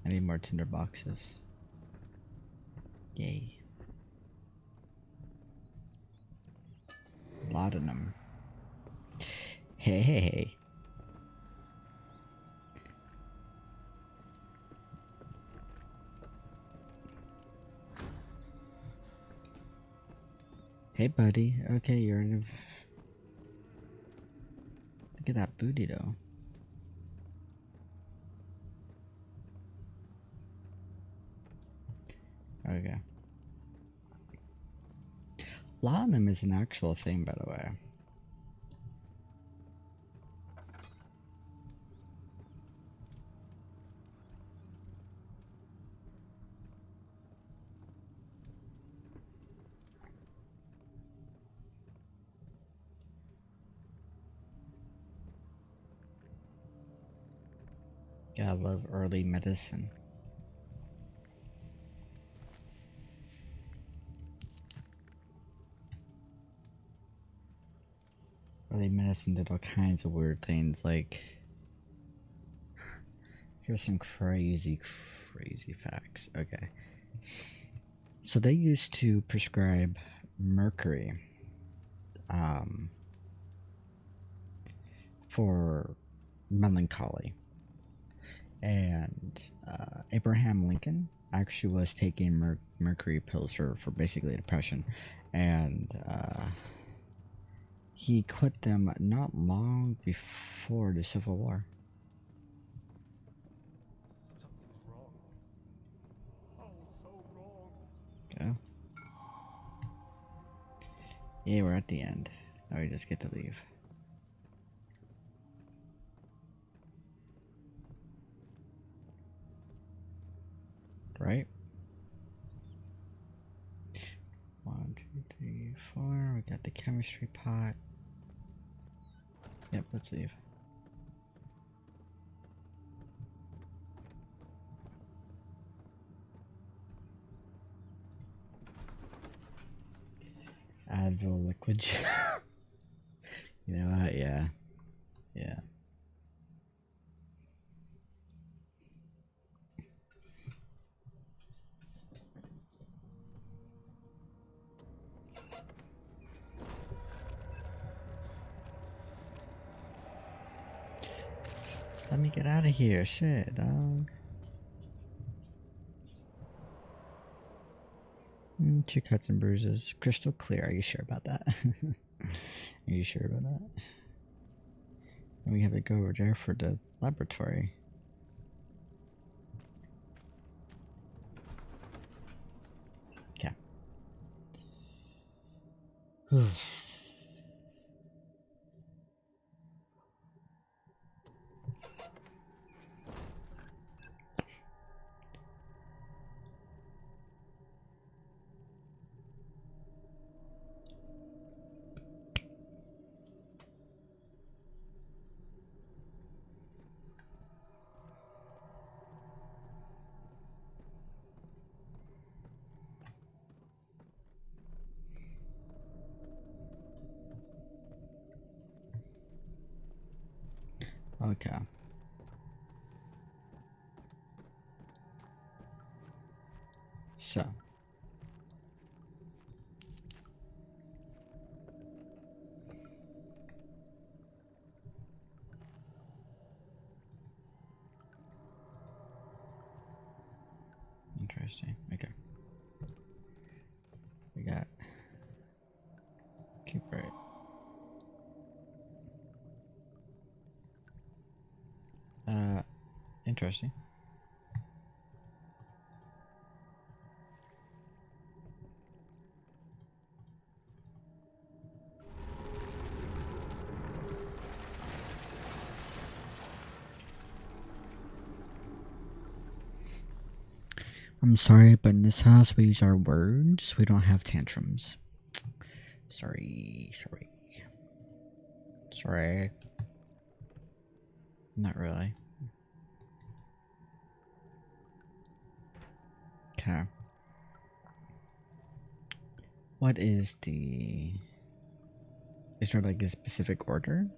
I need more tinder boxes. Yay. A lot of them. Hey. Hey, buddy. Okay, you're in a... Look at that booty, though. Okay. Laudanum is an actual thing, by the way. Yeah, I love early medicine. Early medicine did all kinds of weird things, like... Here's some crazy facts. Okay. So they used to prescribe mercury for melancholy. And Abraham Lincoln actually was taking mercury pills for basically depression. And he quit them not long before the Civil War. Something's wrong. Oh, so wrong. Yeah. Yeah, we're at the end. Now we just get to leave. Right? 1, 2, 3, 4. We got the chemistry pot. Yep, let's leave. Advil liquid gel. You know what? Yeah. Yeah. Let me get out of here. Shit, dog. 2 cuts and bruises. Crystal clear. Are you sure about that? Are you sure about that? And we have to go over there for the laboratory. Okay. Okay. So. Interesting. Okay. We got. Keep right. Interesting. I'm sorry, but in this house we use our words. We don't have tantrums. Sorry. Not really. Okay. What is the... Is there like a specific order?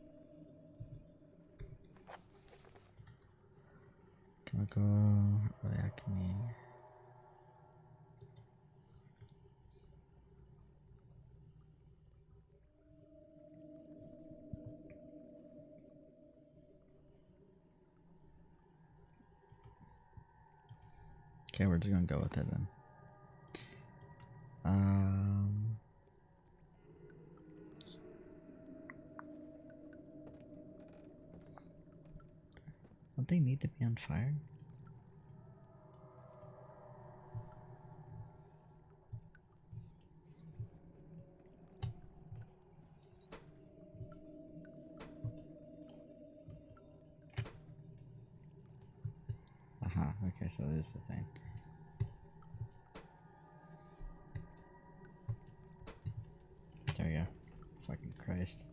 Chemical... Early alchemy... Okay, we're just gonna go with it then. Don't they need to be on fire? Okay, so this is the thing. There we go. Fucking Christ.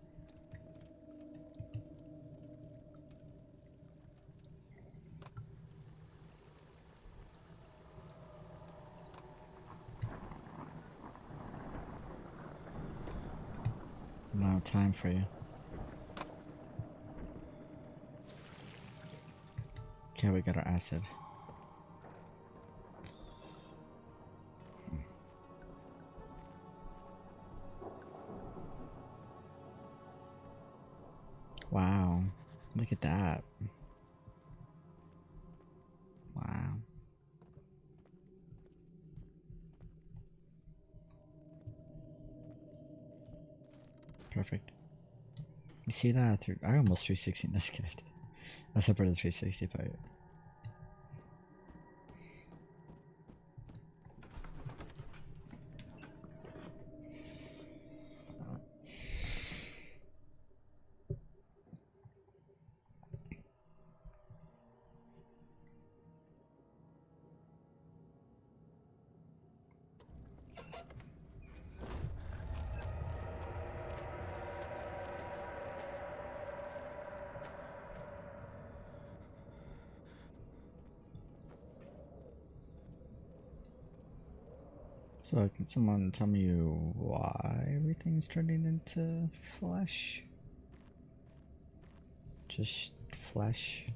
I don't have time for you. Okay, we got our acid. Wow. Look at that. Wow. Perfect. You see that? I almost 360 this kid. That's up for the 360 part. So, can someone tell me why everything's turning into flesh? Just flesh?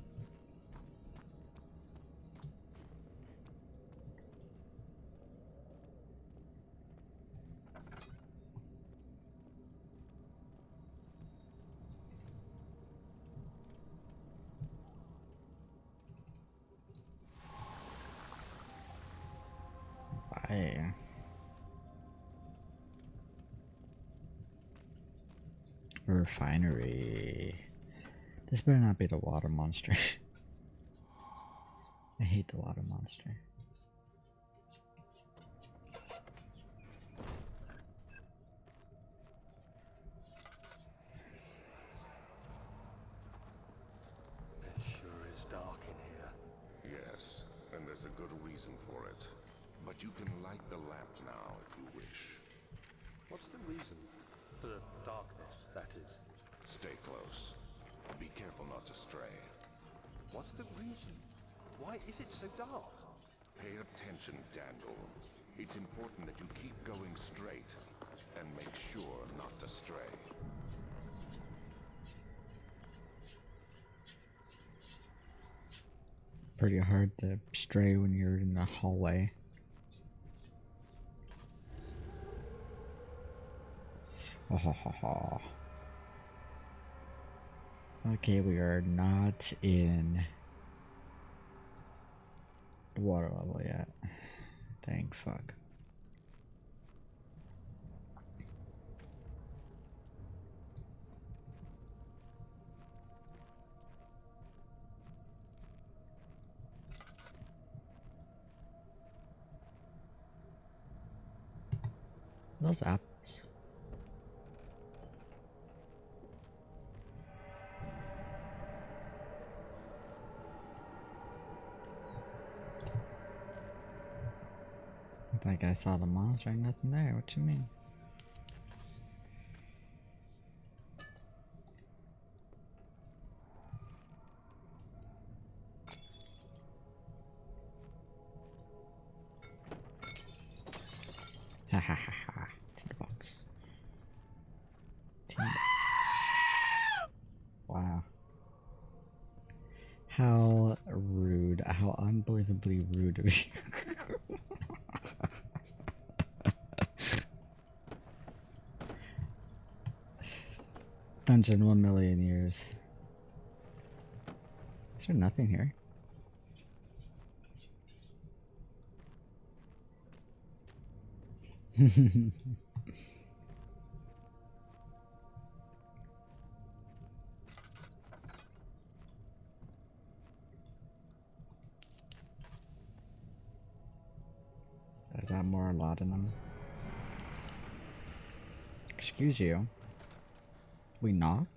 Why? Refinery. This better not be the water monster. I hate the water monster. It sure is dark in here. Yes, and there's a good reason for it. But you can light the lamp now if you wish. What's the reason? For the darkness, that is. Stay close. Be careful not to stray. What's the reason? Why is it so dark? Pay attention, Daniel. It's important that you keep going straight and make sure not to stray. Pretty hard to stray when you're in the hallway. Ha ha ha ha. Okay, we are not in the water level yet. Thank fuck. Those apples. Like I saw the monster, ain't nothing there. What you mean? Ha ha ha ha. Tinderbox. Wow. How rude. How unbelievably rude of you. Dungeon 1,000,000 years. Is there nothing here? Is that more laudanum? Excuse you. We knock?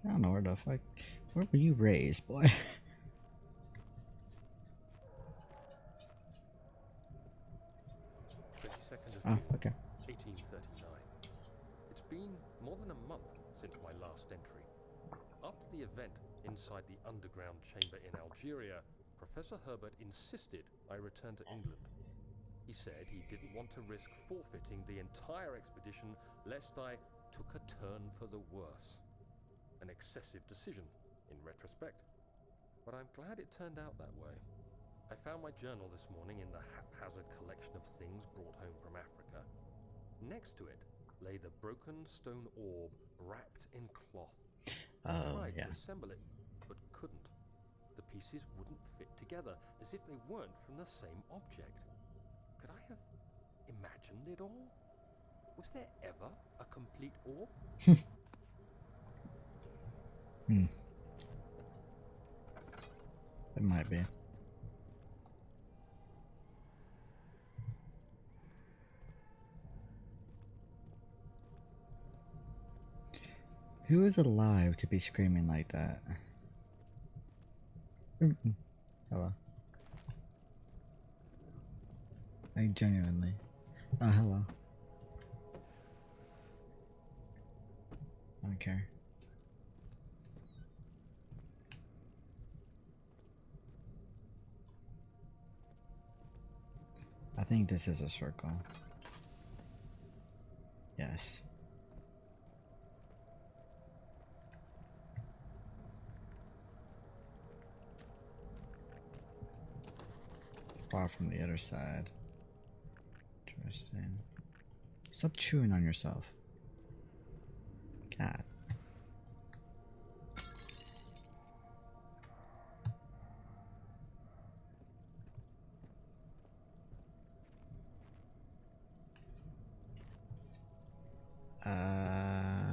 I don't know where the fuck. Where were you raised, boy? 22nd of Oh, June, okay. 1839. It's been more than a month since my last entry. After the event inside the underground chamber in Algeria, Professor Herbert insisted I return to England. He said he didn't want to risk forfeiting the entire expedition lest I took a turn for the worse. An excessive decision, in retrospect. But I'm glad it turned out that way. I found my journal this morning in the haphazard collection of things brought home from Africa. Next to it lay the broken stone orb wrapped in cloth. I tried to assemble it, but couldn't. The pieces wouldn't fit together, as if they weren't from the same object. Could I have imagined it all? Was there ever a complete orb? It might be. Who is alive to be screaming like that? Hello. I genuinely. Oh, hello. I don't care. think this is a circle. Yes. Far from the other side. Interesting. Stop chewing on yourself. God.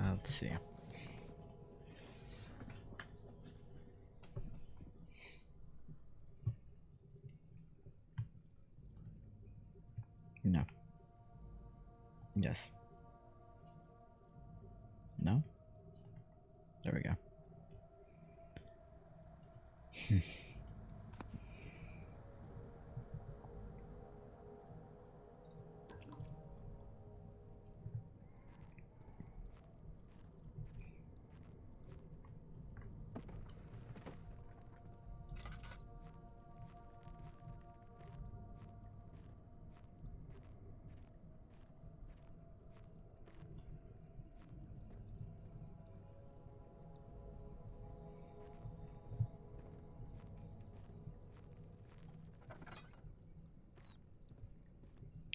Let's see. No. Yes. No? There we go.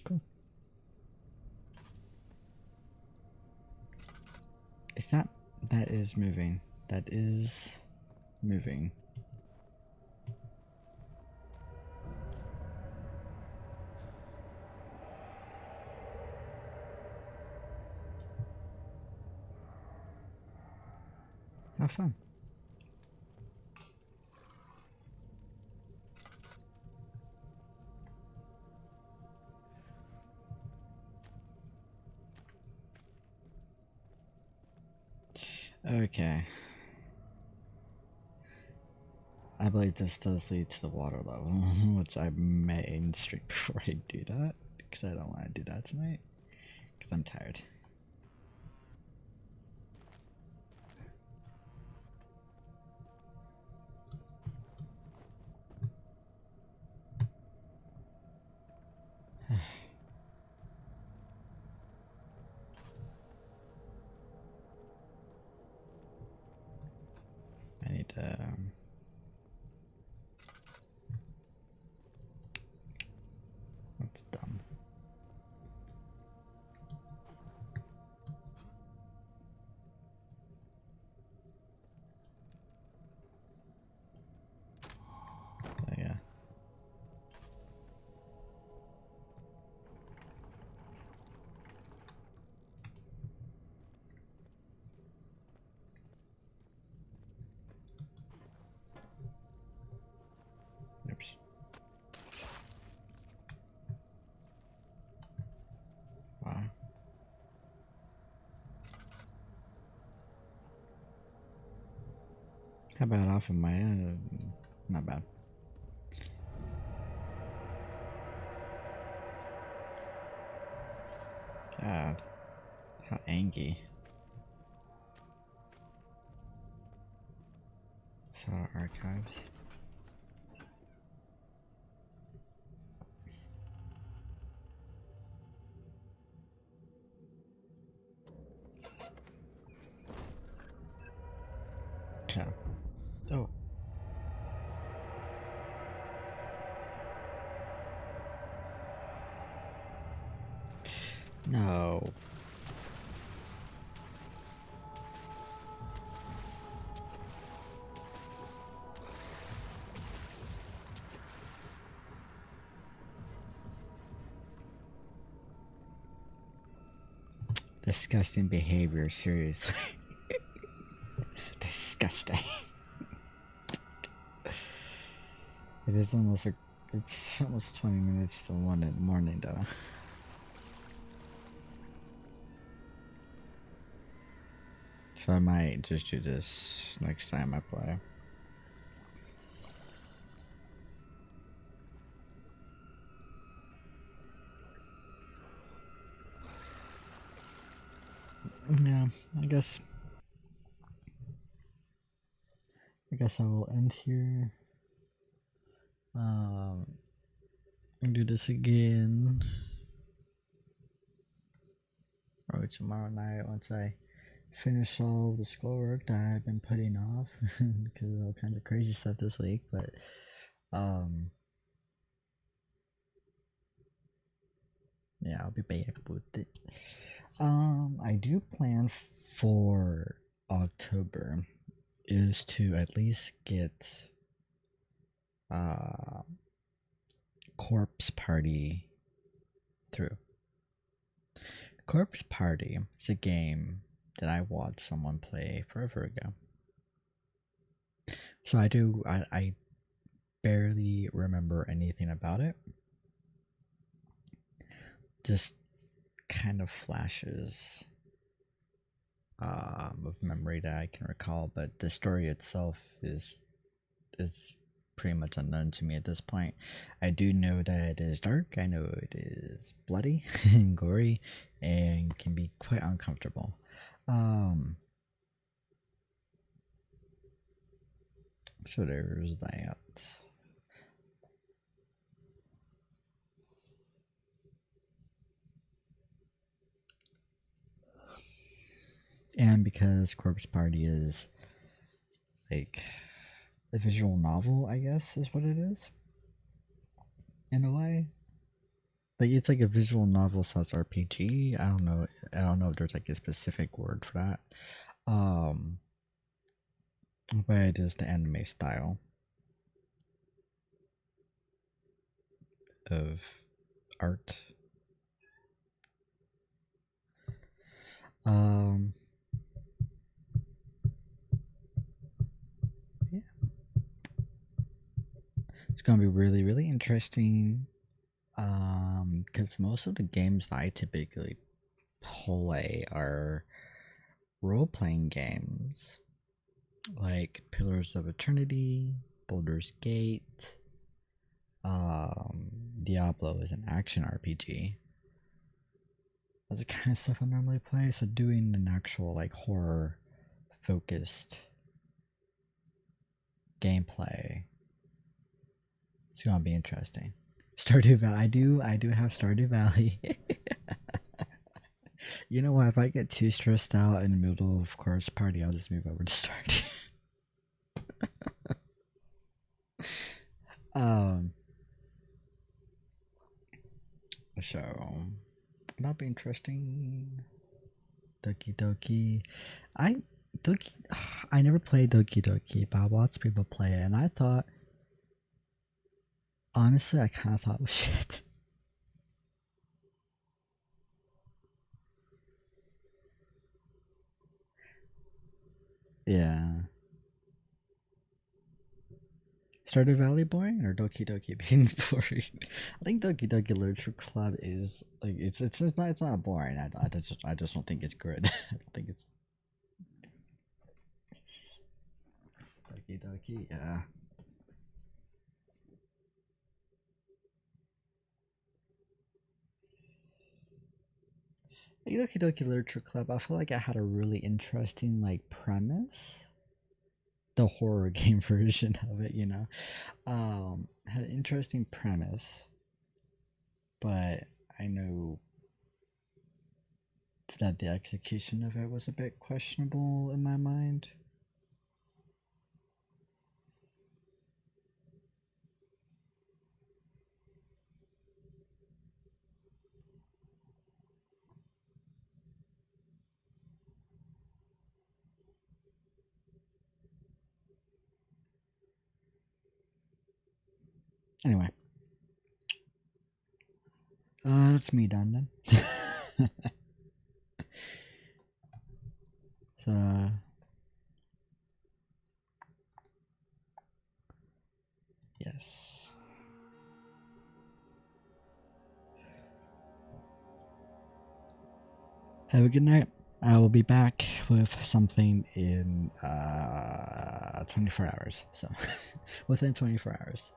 Cool. Is that is moving? That is moving. Have fun. Okay. I believe this does lead to the water level, which I may end straight before I do that, because I don't want to do that tonight, because I'm tired. I need to... That's dumb. So, yeah. Oops. Wow. How about off of my end? Not bad. God. How angry. Saw archives. Okay. Oh. No. Disgusting behavior, seriously. Disgusting. It is almost it's almost 20 minutes to 1 in the morning though. So I might just do this next time I play. Yeah, I guess I will end here. Um and do this again. Or tomorrow night once I finish all the schoolwork that I've been putting off because of all kinds of crazy stuff this week. But yeah, I'll be back with it. I do plan for October is to at least get Corpse Party through. Corpse Party is a game that I watched someone play forever ago. So I barely remember anything about it. Just kind of flashes of memory that I can recall, but the story itself is pretty much unknown to me at this point. I do know that it is dark. I know it is bloody and gory and can be quite uncomfortable. So there's that. And because Corpse Party is like a visual novel, I guess is what it is. In a way. Like it's like a visual novel slash RPG. I don't know. I don't know if there's like a specific word for that. But it is the anime style of art. Yeah. It's gonna be really, really interesting. Because most of the games that I typically play are role-playing games like Pillars of Eternity, Baldur's Gate. Diablo is an action RPG. That's the kind of stuff I normally play. So doing an actual like horror focused gameplay, it's gonna be interesting. Stardew Valley. I do have Stardew Valley. You know what? If I get too stressed out in the middle of Corpse Party, I'll just move over to Stardew. So that'll be interesting. Doki Doki. I Doki. I never played Doki Doki, but I watched people play it, and I thought, honestly, I kind of thought it was shit. Yeah. Stardew Valley boring or Doki Doki being boring? I think Doki Doki Literature Club is like it's not boring. I just don't think it's good. I don't think it's Doki Doki. Yeah. Like Doki Doki Literature Club, I feel like it had a really interesting like premise. The horror game version of it, you know, had an interesting premise, but I know that the execution of it was a bit questionable in my mind. Anyway, that's me done then. So, yes. Have a good night. I will be back with something in 24 hours. So, within 24 hours.